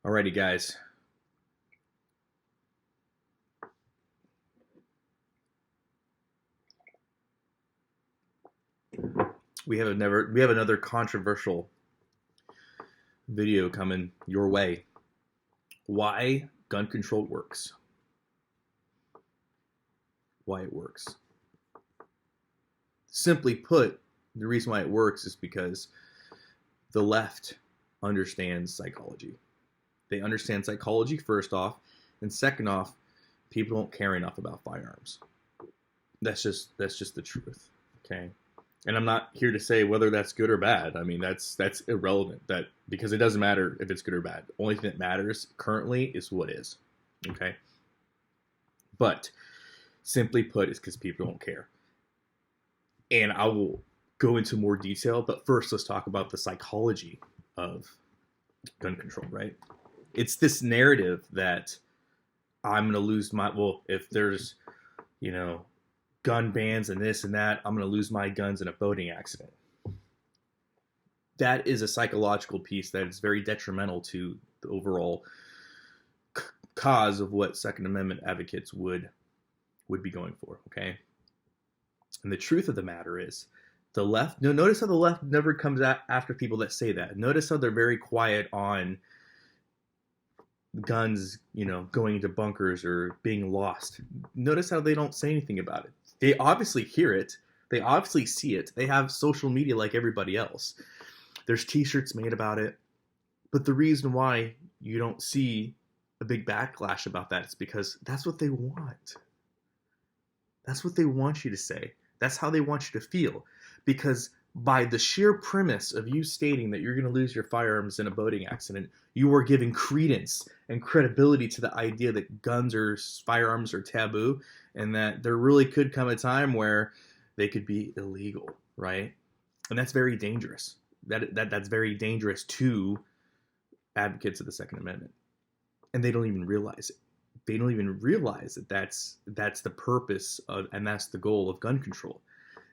Alrighty, guys. We have another controversial video coming your way. Why gun control works. Why it works. Simply put, the reason why it works is because the left understands psychology. They understand psychology first off, and second off, people don't care enough about firearms. That's just the truth. Okay. And I'm not here to say whether that's good or bad. I mean, that's irrelevant. That because it doesn't matter if it's good or bad. The only thing that matters currently is what is. Okay. But simply put, it's because people don't care. And I will go into more detail. But first, let's talk about the psychology of gun control. Right? It's this narrative that I'm going to lose my. Well, if there's, you know, gun bans and this and that, I'm going to lose my guns in a boating accident. That is a psychological piece that is very detrimental to the overall cause of what Second Amendment advocates would be going for. Okay, and the truth of the matter is, the left. No, notice how the left never comes after people that say that. Notice how they're very quiet on guns, going into bunkers or being lost. Notice how they don't say anything about it. They obviously hear it. They obviously see it. They have social media like everybody else. There's t-shirts made about it. But the reason why you don't see a big backlash about that is because that's what they want. That's what they want you to say. That's how they want you to feel. Because by the sheer premise of you stating that you're going to lose your firearms in a boating accident, you are giving credence and credibility to the idea that guns or firearms are taboo, and that there really could come a time where they could be illegal, right? And that's very dangerous. That's very dangerous to advocates of the Second Amendment, and they don't even realize it. They don't even realize that that's the purpose of, and that's the goal of gun control.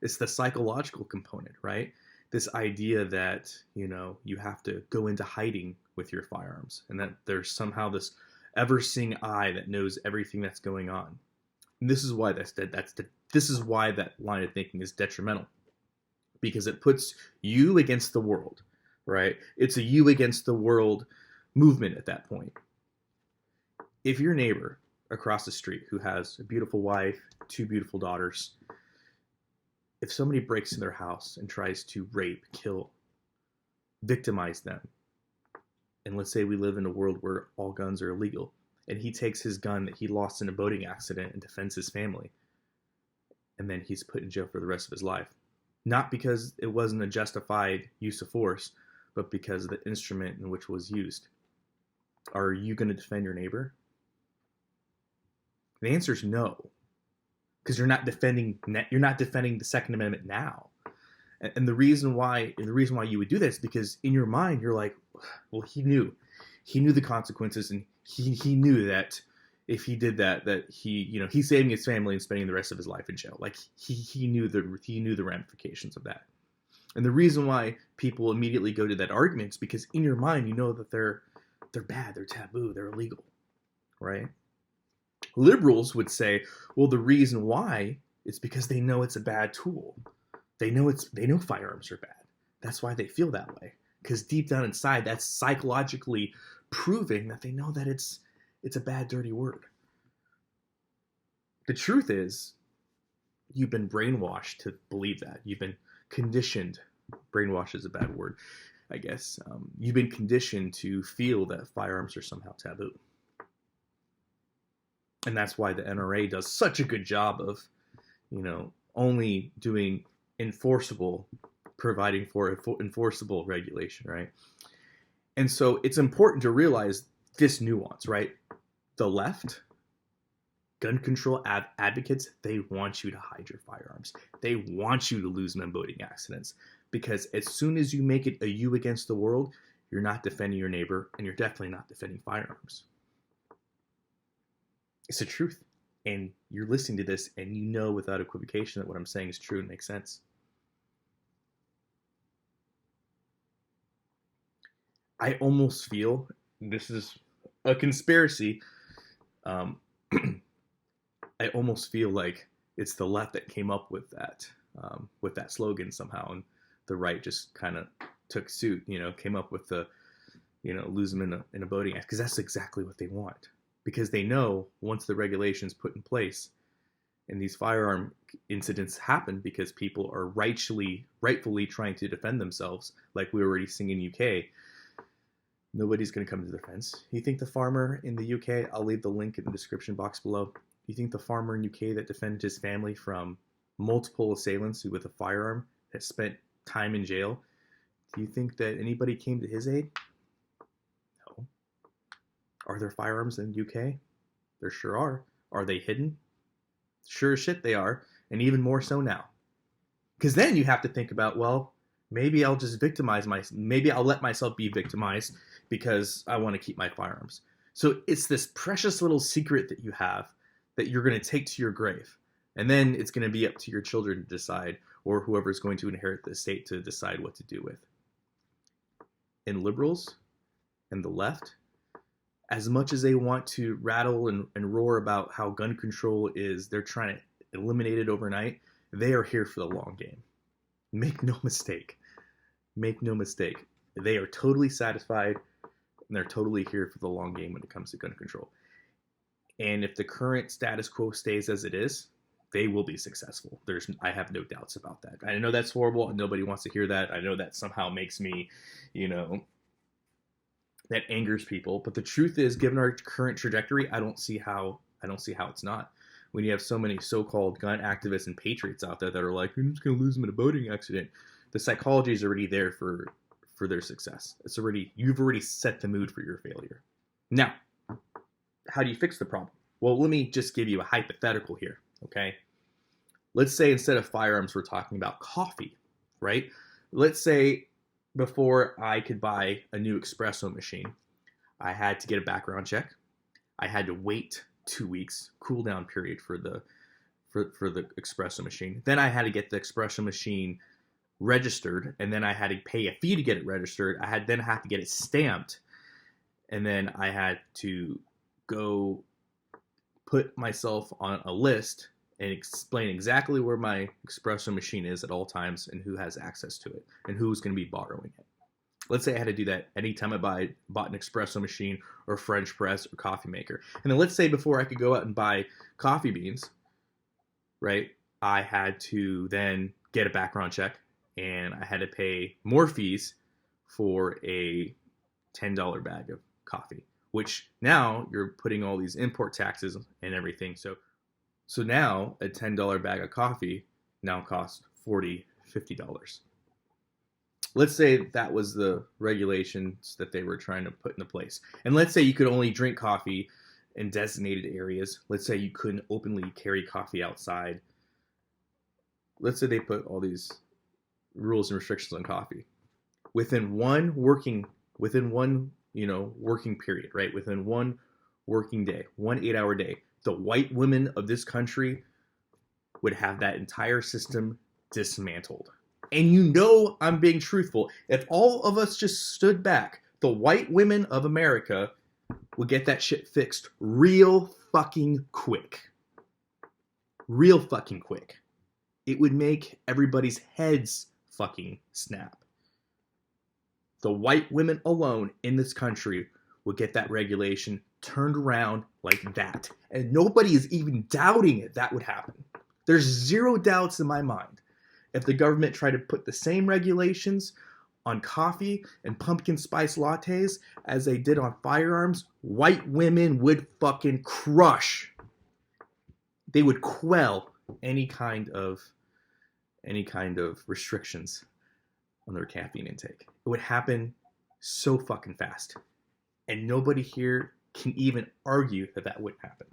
It's the psychological component, right? This idea that, you have to go into hiding with your firearms, and that there's somehow this ever-seeing eye that knows everything that's going on. And this is why this is why that line of thinking is detrimental, because it puts you against the world, right? It's a you against the world movement at that point. If your neighbor across the street who has a beautiful wife, two beautiful daughters, if somebody breaks in their house and tries to rape, kill, victimize them, and let's say we live in a world where all guns are illegal, and he takes his gun that he lost in a boating accident and defends his family, and then he's put in jail for the rest of his life, not because it wasn't a justified use of force, but because of the instrument in which it was used. Are you going to defend your neighbor? The answer is no, because you're not defending the Second Amendment now. And the reason why you would do that is because in your mind you're like, well, he knew the consequences, and he knew that if he did that he's saving his family and spending the rest of his life in jail. Like he knew the ramifications of that. And the reason why people immediately go to that argument is because in your mind you know that they're bad, they're taboo, they're illegal, right? Liberals would say, well, the reason why is because they know it's a bad tool. They know firearms are bad. That's why they feel that way. Because deep down inside, that's psychologically proving that they know that it's a bad, dirty word. The truth is, you've been brainwashed to believe that. You've been conditioned. Brainwash is a bad word, I guess. You've been conditioned to feel that firearms are somehow taboo. And that's why the NRA does such a good job of, only doing providing for enforceable regulation, right? And so it's important to realize this nuance, right? The left, gun control advocates, they want you to hide your firearms. They want you to lose them in boating accidents, because as soon as you make it a you against the world, you're not defending your neighbor, and you're definitely not defending firearms. It's the truth. And you're listening to this and you know without equivocation that what I'm saying is true and makes sense. I almost feel this is a conspiracy. Um, I almost feel like it's the left that came up with that slogan somehow, and the right just kind of took suit. Came up with the lose them in a voting act, because that's exactly what they want. Because they know once the regulations put in place, and these firearm incidents happen because people are rightfully trying to defend themselves, like we were already seeing in UK. Nobody's going to come to the defense. You think the farmer in the UK, I'll leave the link in the description box below. You think the farmer in UK that defended his family from multiple assailants with a firearm that spent time in jail, do you think that anybody came to his aid? No. Are there firearms in the UK? There sure are. Are they hidden? Sure as shit they are, and even more so now. Because then you have to think about, well, maybe I'll just maybe I'll let myself be victimized because I want to keep my firearms. So it's this precious little secret that you have that you're going to take to your grave. And then it's going to be up to your children to decide, or whoever's going to inherit the estate to decide what to do with. And liberals and the left, as much as they want to rattle and roar about how gun control is, they're trying to eliminate it overnight, they are here for the long game. Make no mistake. Make no mistake. They are totally satisfied, and they're totally here for the long game when it comes to gun control. And if the current status quo stays as it is, they will be successful. I have no doubts about that. I know that's horrible, and nobody wants to hear that. I know that somehow makes me, that angers people. But the truth is, given our current trajectory, I don't see how it's not. When you have so many so-called gun activists and patriots out there that are like, I'm just going to lose them in a boating accident, the psychology is already there for their success. You've already set the mood for your failure. Now, how do you fix the problem? Well, let me just give you a hypothetical here, okay? Let's say instead of firearms, we're talking about coffee, right? Let's say before I could buy a new espresso machine, I had to get a background check. I had to wait 2 weeks, cool down period for the espresso machine. Then I had to get the espresso machine registered, and then I had to pay a fee to get it registered. I had to get it stamped, and then I had to go put myself on a list and explain exactly where my espresso machine is at all times and who has access to it and who's going to be borrowing it. Let's say I had to do that anytime I bought an espresso machine or French press or coffee maker. And then let's say before I could go out and buy coffee beans, right, I had to then get a background check, and I had to pay more fees for a $10 bag of coffee, which now you're putting all these import taxes and everything. So now a $10 bag of coffee now costs $40, $50. Let's say that was the regulations that they were trying to put into place. And let's say you could only drink coffee in designated areas. Let's say you couldn't openly carry coffee outside. Let's say they put all these rules and restrictions on coffee. Within one working period, right? Within one working day, 1 8-hour day, the white women of this country would have that entire system dismantled. And I'm being truthful. If all of us just stood back, the white women of America would get that shit fixed real fucking quick. Real fucking quick. It would make everybody's heads fucking snap. The white women alone in this country would get that regulation turned around like that. And nobody is even doubting it that would happen. There's zero doubts in my mind. If the government tried to put the same regulations on coffee and pumpkin spice lattes as they did on firearms, white women would fucking crush. They would quell any kind of restrictions on their caffeine intake. It would happen so fucking fast. And nobody here can even argue that wouldn't happen.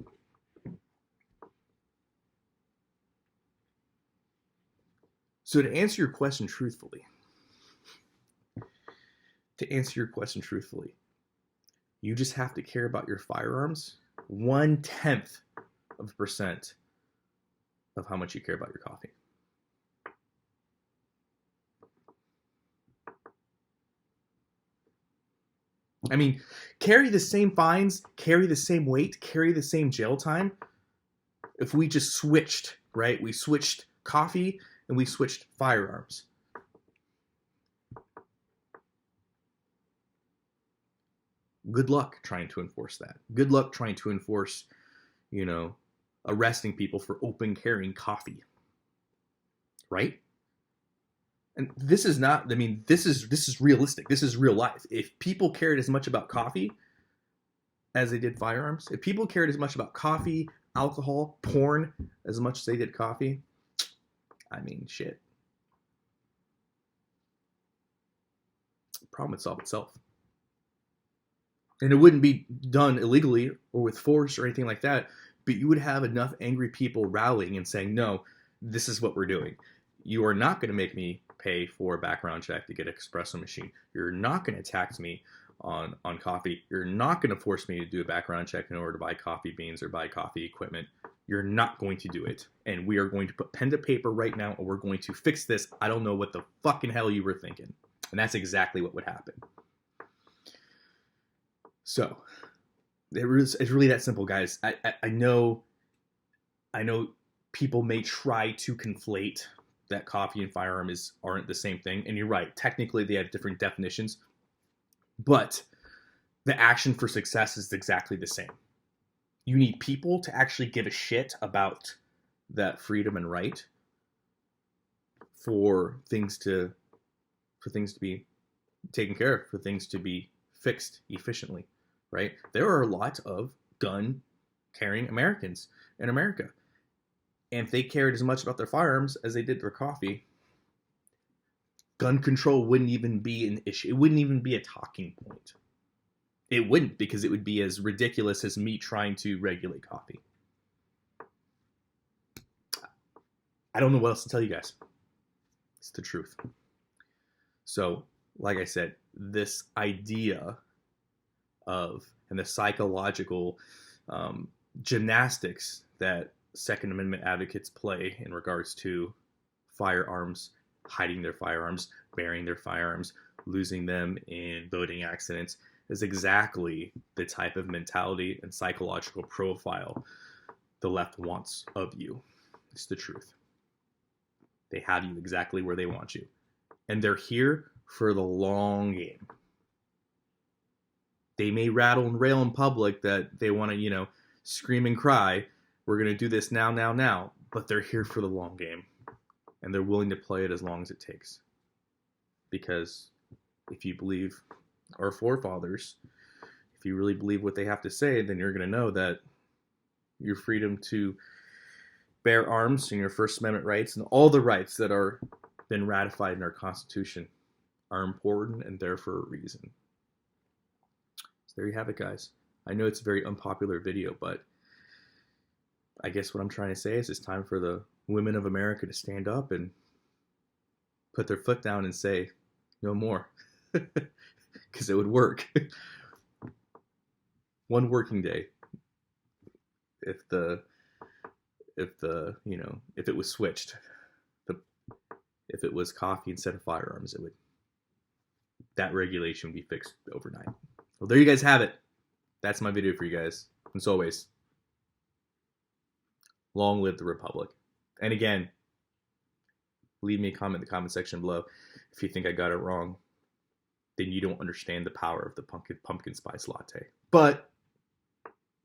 So to answer your question truthfully, you just have to care about your firearms 0.1% of how much you care about your coffee. I mean, carry the same fines, carry the same weight, carry the same jail time if we just switched, right? We switched coffee and we switched firearms. Good luck trying to enforce that. Good luck trying to enforce, arresting people for open carrying coffee. Right? And this is not, this is realistic. This is real life. If people cared as much about coffee as they did firearms, if people cared as much about coffee, alcohol, porn as much as they did coffee, shit. The problem would solve itself. And it wouldn't be done illegally or with force or anything like that, but you would have enough angry people rallying and saying, no, this is what we're doing. You are not going to make me pay for a background check to get an espresso machine. You're not going to tax me on coffee. You're not going to force me to do a background check in order to buy coffee beans or buy coffee equipment. You're not going to do it. And we are going to put pen to paper right now, and we're going to fix this. I don't know what the fucking hell you were thinking. And that's exactly what would happen. So it's really that simple, guys. I know people may try to conflate that coffee and firearm aren't the same thing. And you're right. Technically, they have different definitions. But the action for success is exactly the same. You need people to actually give a shit about that freedom and right for things to be taken care of, for things to be fixed efficiently, right? There are a lot of gun-carrying Americans in America. And if they cared as much about their firearms as they did their coffee, gun control wouldn't even be an issue. It wouldn't even be a talking point. It wouldn't, because it would be as ridiculous as me trying to regulate coffee. I don't know what else to tell you guys. It's the truth. So, like I said, this idea of, and the psychological gymnastics that Second Amendment advocates play in regards to firearms, hiding their firearms, burying their firearms, losing them in boating accidents, is exactly the type of mentality and psychological profile the left wants of you. It's the truth. They have you exactly where they want you. And they're here for the long game. They may rattle and rail in public that they want to, scream and cry, we're going to do this now, but they're here for the long game. And they're willing to play it as long as it takes. Because if you believe our forefathers, if you really believe what they have to say, then you're going to know that your freedom to bear arms and your First Amendment rights and all the rights that are been ratified in our Constitution are important and there for a reason. So there you have it, guys. I know it's a very unpopular video, but I guess what I'm trying to say is it's time for the women of America to stand up and put their foot down and say, no more. Because it would work. One working day. If it was switched, if it was coffee instead of firearms, that regulation would be fixed overnight. Well, there you guys have it. That's my video for you guys. As always, long live the Republic. And again, leave me a comment in the comment section below if you think I got it wrong. Then you don't understand the power of the pumpkin spice latte. But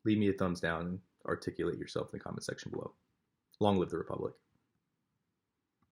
leave me a thumbs down and articulate yourself in the comment section below. Long live the Republic.